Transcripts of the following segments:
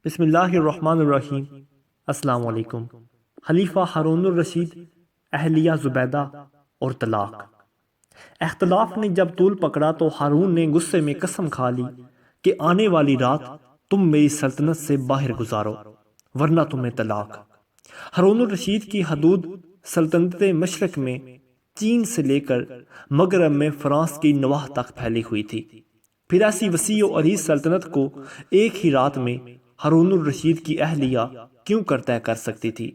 بسم اللہ الرحمن الرحیم۔ السلام علیکم۔ خلیفہ ہارون الرشید، اہلیہ زبیدہ اور طلاق۔ اختلاف نے جب طول پکڑا تو ہارون نے غصے میں قسم کھا لی کہ آنے والی رات تم میری سلطنت سے باہر گزارو ورنہ تمہیں طلاق۔ ہارون الرشید کی حدود سلطنت مشرق میں چین سے لے کر مغرب میں فرانس کی نواح تک پھیلی ہوئی تھی۔ پھر ایسی وسیع و عریض سلطنت کو ایک ہی رات میں ہارون الرشید کی اہلیہ کیوں کر طے کر سکتی تھی،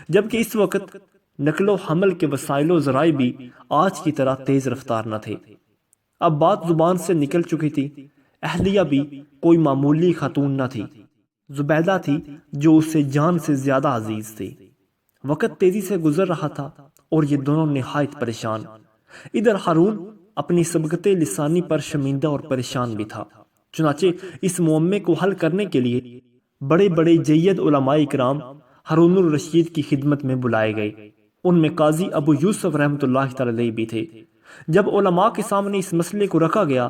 جبکہ اس وقت نقل و حمل کے وسائل و ذرائع بھی آج کی طرح تیز رفتار نہ تھے۔ اب بات زبان سے نکل چکی تھی۔ اہلیہ بھی کوئی معمولی خاتون نہ تھی، زبیدہ تھی جو اس سے جان سے زیادہ عزیز تھی۔ وقت تیزی سے گزر رہا تھا اور یہ دونوں نہایت پریشان۔ ادھر ہارون اپنی سبقت لسانی پر شرمندہ اور پریشان بھی تھا۔ چنانچہ اس معمے کو حل کرنے کے لیے بڑے بڑے جید علماء اکرام ہارون الرشید کی خدمت میں بلائے گئے۔ ان میں قاضی ابو یوسف رحمۃ اللہ تعالی علیہ بھی تھے۔ جب علماء کے سامنے اس مسئلے کو رکھا گیا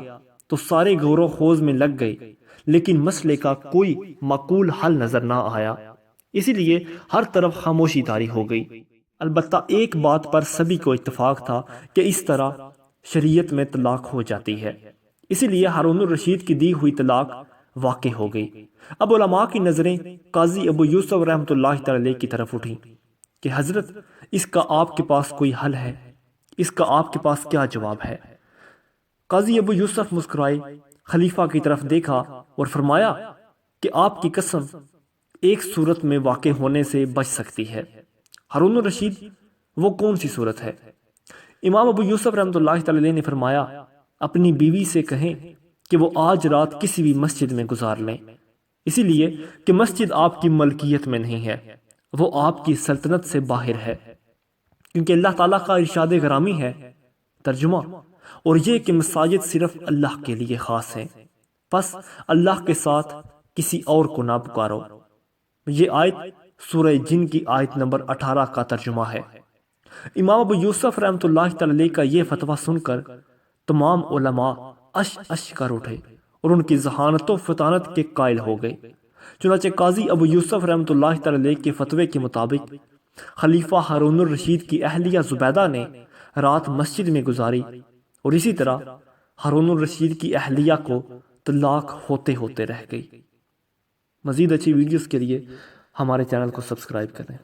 تو سارے غور و خوض میں لگ گئے، لیکن مسئلے کا کوئی معقول حل نظر نہ آیا۔ اسی لیے ہر طرف خاموشی طاری ہو گئی۔ البتہ ایک بات پر سبھی کو اتفاق تھا کہ اس طرح شریعت میں طلاق ہو جاتی ہے۔ اسی لیے ہارون الرشید کی دی ہوئی طلاق واقع ہو گئی۔ اب علماء کی نظریں قاضی ابو یوسف رحمۃ اللہ تعالی کی طرف اٹھیں کہ حضرت، اس کا آپ کے پاس کوئی حل ہے؟ اس کا آپ کے پاس کیا جواب ہے؟ قاضی ابو یوسف مسکرائے، خلیفہ کی طرف دیکھا اور فرمایا کہ آپ کی قسم ایک صورت میں واقع ہونے سے بچ سکتی ہے۔ ہارون الرشید، وہ کون سی صورت ہے؟ امام ابو یوسف رحمۃ اللہ تعالی نے فرمایا، اپنی بیوی سے کہیں کہ وہ آج رات کسی بھی مسجد میں گزار لیں، اسی لیے کہ مسجد آپ کی ملکیت میں نہیں ہے، وہ آپ کی سلطنت سے باہر ہے، کیونکہ اللہ تعالیٰ کا ارشاد گرامی ہے۔ ترجمہ، اور یہ کہ مساجد صرف اللہ کے لیے خاص ہیں، پس اللہ کے ساتھ کسی اور کو نہ پکارو۔ یہ آیت سورہ جن کی آیت نمبر 18 کا ترجمہ ہے۔ امام ابو یوسف رحمۃ اللہ تعالی کا یہ فتویٰ سن کر تمام علماء اش کر اٹھے اور ان کی ذہانت و فطانت کے قائل ہو گئے۔ چنانچہ قاضی ابو یوسف رحمۃ اللہ تعالی کے فتوے کے مطابق خلیفہ ہارون الرشید کی اہلیہ زبیدہ نے رات مسجد میں گزاری، اور اسی طرح ہارون الرشید کی اہلیہ کو طلاق ہوتے ہوتے رہ گئی۔ مزید اچھی ویڈیوز کے لیے ہمارے چینل کو سبسکرائب کریں۔